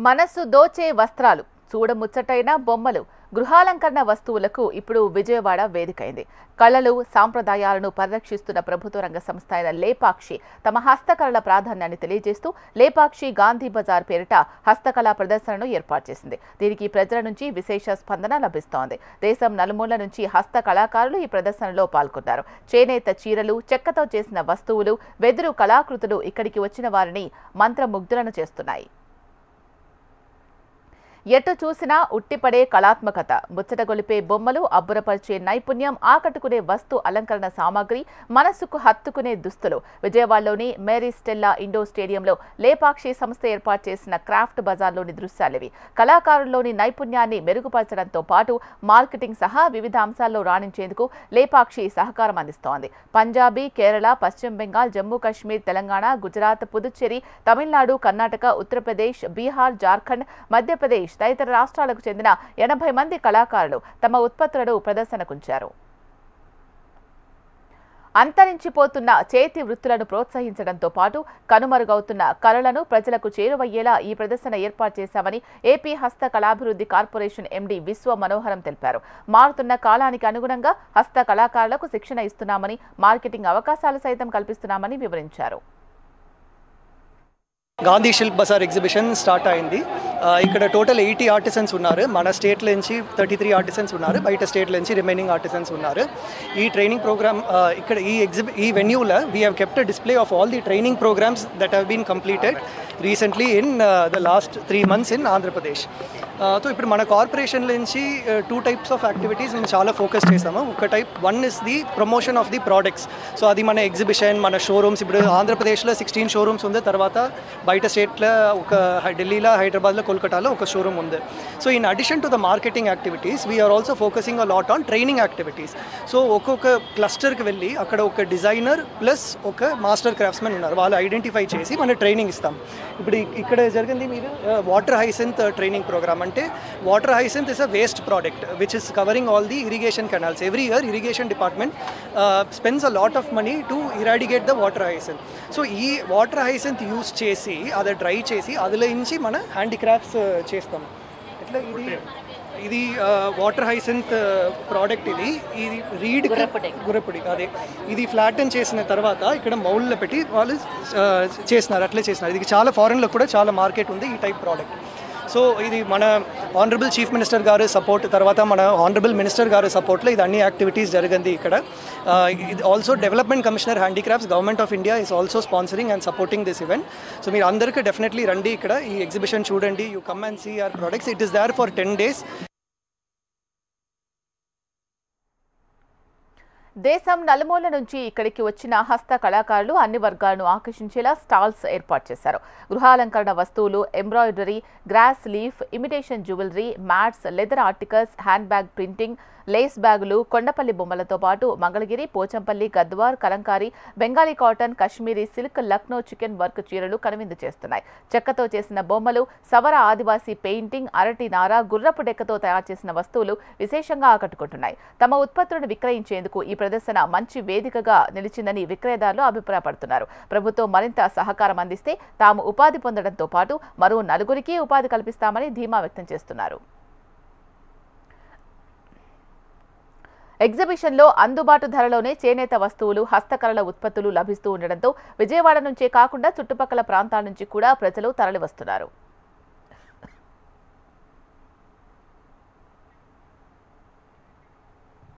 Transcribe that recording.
మనసు దోచే వస్త్రాలు, చూడముచ్చటైన బొమ్మలు, గృహాలంకరణ వస్తువులకు ఇప్పుడు విజయవాడ వేదికైంది. కళలు, సాంప్రదాయాలను పరిరక్షిస్తున్న ప్రభుత్వ రంగ సంస్థ అయిన లేపాక్షి తమ హస్తకళల ప్రాధాన్యాన్ని తెలియజేస్తూ లేపాక్షి గాంధీ బజార్ పేరిట హస్తకళా ప్రదర్శనను ఏర్పాటు చేసింది. దీనికి ప్రజల నుంచి విశేష స్పందన లభిస్తోంది. దేశం నలుమూల నుంచి హస్త కళాకారులు ఈ ప్రదర్శనలో పాల్గొన్నారు. చేనేత చీరలు, చెక్కతో చేసిన వస్తువులు, వెదురు కళాకృతులు ఇక్కడికి వచ్చిన వారిని మంత్రముగ్ధులను చేస్తున్నాయి. ఎటు చూసినా ఉట్టిపడే కళాత్మకత, ముచ్చటగొలిపే బొమ్మలు, అబ్బురపరిచే నైపుణ్యం, ఆకట్టుకునే వస్తు అలంకరణ సామాగ్రి, మనసుకు హత్తుకునే దుస్తులు. విజయవాడలోని మేరీ స్టెల్లా ఇండోర్ స్టేడియంలో లేపాక్షి సంస్థ ఏర్పాటు చేసిన క్రాఫ్ట్ బజార్లోని దృశ్యాలివి. కళాకారుల్లోని నైపుణ్యాన్ని మెరుగుపరచడంతో పాటు మార్కెటింగ్ సహా వివిధ అంశాల్లో రాణించేందుకు లేపాక్షి సహకారం అందిస్తోంది. పంజాబీ, కేరళ, పశ్చిమ బెంగాల్, జమ్మూ కాశ్మీర్, తెలంగాణ, గుజరాత్, పుదుచ్చేరి, తమిళనాడు, కర్ణాటక, ఉత్తరప్రదేశ్, బీహార్, జార్ఖండ్, మధ్యప్రదేశ్ తదితర రాష్ట్రాలకు చెందిన 80 మంది కళాకారులు తమ ఉత్పత్తులను ప్రదర్శనకుంచారు. అంతరించిపోతున్న చేతి వృత్తులను ప్రోత్సహించడంతో పాటు కనుమరుగవుతున్న కళలను ప్రజలకు చేరువయ్యేలా ఈ ప్రదర్శన ఏర్పాటు చేశామని ఏపీ హస్త కళాభివృద్ధి కార్పొరేషన్ ఎండీ విశ్వ మనోహరం తెలిపారు. మారుతున్న కాలానికి అనుగుణంగా హస్త కళాకారులకు శిక్షణ ఇస్తున్నామని, మార్కెటింగ్ అవకాశాలు సైతం కల్పిస్తున్నామని వివరించారు. గాంధీ శిల్ప్ బజార్ ఎగ్జిబిషన్ స్టార్ట్ అయింది. ఇక్కడ టోటల్ 80 ఆర్టిసన్స్ ఉన్నారు. మన స్టేట్లో నుంచి 33 ఆర్టిసన్స్ ఉన్నారు, బయట స్టేట్లో నుంచి రిమైనింగ్ ఆర్టిసన్స్ ఉన్నారు. ఈ ట్రైనింగ్ ప్రోగ్రామ్ ఇక్కడ ఈ వెన్యూలో we have kept a display of all the training programs that have been completed recently in the last 3 months in Andhra Pradesh. So ఇప్పుడు మన కార్పొరేషన్ నుంచి 2 types ఆఫ్ యాక్టివిటీస్ మేము చాలా ఫోకస్ చేసాము. ఒక type 1 is the promotion of the products. So అది మన exhibition, మన షోరూమ్స్. ఇప్పుడు ఆంధ్రప్రదేశ్లో 16 షోరూమ్స్ ఉంది. తర్వాత బయట స్టేట్లో ఒక ఢిల్లీలో, హైదరాబాద్లో, కోల్కతాలో ఒక షోరూమ్ ఉంది. So in addition to the marketing activities we are also focusing a lot on training activities. So ఒక్కొక్క క్లస్టర్కి వెళ్ళి అక్కడ ఒక డిజైనర్ ప్లస్ ఒక మాస్టర్ క్రాఫ్ట్స్మెన్ ఉన్నారు, వాళ్ళు ఐడెంటిఫై చేసి మన ట్రైనింగ్ ఇస్తాం. ఇప్పుడు ఇక్కడ జరిగింది మీరు వాటర్ హైసింత్ ట్రైనింగ్ ప్రోగ్రామ్. అంటే water hyacinth is a waste product which is covering all the irrigation canals. Every year irrigation department spends a lot of money to eradicate the water hyacinth. So ఈ water hyacinth use చేసి అది dry చేసి అందులో నుంచి మన handicrafts చేస్తాం. ఇట్లా ఇది వాటర్ హైసింత్ ప్రోడక్ట్. ఇది రీడ్ గురపొడి. అదే ఇది ఫ్లాటన్ చేసిన తర్వాత ఇక్కడ మౌల్లో పెట్టి వాళ్ళు చేసినారు, అట్లే చేసినారు. ఇది చాలా ఫారెన్లో కూడా చాలా మార్కెట్ ఉంది ఈ టైప్ ప్రోడక్ట్. సో ఇది మన ఆనరబుల్ చీఫ్ మినిస్టర్ గారు సపోర్ట్, తర్వాత మన ఆనరబుల్ మినిస్టర్ గారు సపోర్ట్లో ఇది అన్ని యాక్టివిటీస్ జరిగింది ఇక్కడ. ఇది also development commissioner handicrafts, government of India is also sponsoring and supporting this event. So మీరు అందరికీ డెఫినెట్లీ రండి, ఇక్కడ ఈ ఎగ్జిబిషన్ చూడండి. You come and see our products. It is there for 10 days. దేశం నలుమూల నుంచి ఇక్కడికి వచ్చిన హస్త కళాకారులు అన్ని వర్గాలను ఆకర్షించేలా స్టాల్స్ ఏర్పాటు చేశారు. గృహాలంకరణ వస్తువులు, embroidery, grass leaf, imitation jewellery, mats, leather articles, hand bag printing, lace బ్యాగులు, కొండపల్లి బొమ్మలతో పాటు Mangalagiri, Pochampally, Gadwal, Kalamkari, Bengali cotton, Kashmiri silk, Lucknow chikan work చీరలు కనువిందు చేస్తున్నాయి. చెక్కతో చేసిన బొమ్మలు, సవర ఆదివాసీ పెయింటింగ్, అరటి నార, గుర్రపు డెక్కతో తయారు చేసిన వస్తువులు విశేషంగా ఆకట్టుకుంటున్నాయి. తమ ఉత్పత్తులను విక్రయించేందుకు ఈ ప్రదర్శన మంచి వేదికగా నిలిచిందని విక్రయదారులు అభిప్రాయపడుతున్నారు. ప్రభుత్వం మరింత సహకారం అందిస్తే తాము ఉపాధి పొందడంతో పాటు మరో 4గురికి ఉపాధి కల్పిస్తామని ధీమా వ్యక్తం చేస్తున్నారు. ఎగ్జిబిషన్లో అందుబాటు ధరలోనే చేనేత వస్తువులు, హస్తకళల ఉత్పత్తులు లభిస్తూ ఉండడంతో విజయవాడ నుంచే కాకుండా చుట్టుపక్కల ప్రాంతాల నుంచి కూడా ప్రజలు తరలివస్తున్నారు.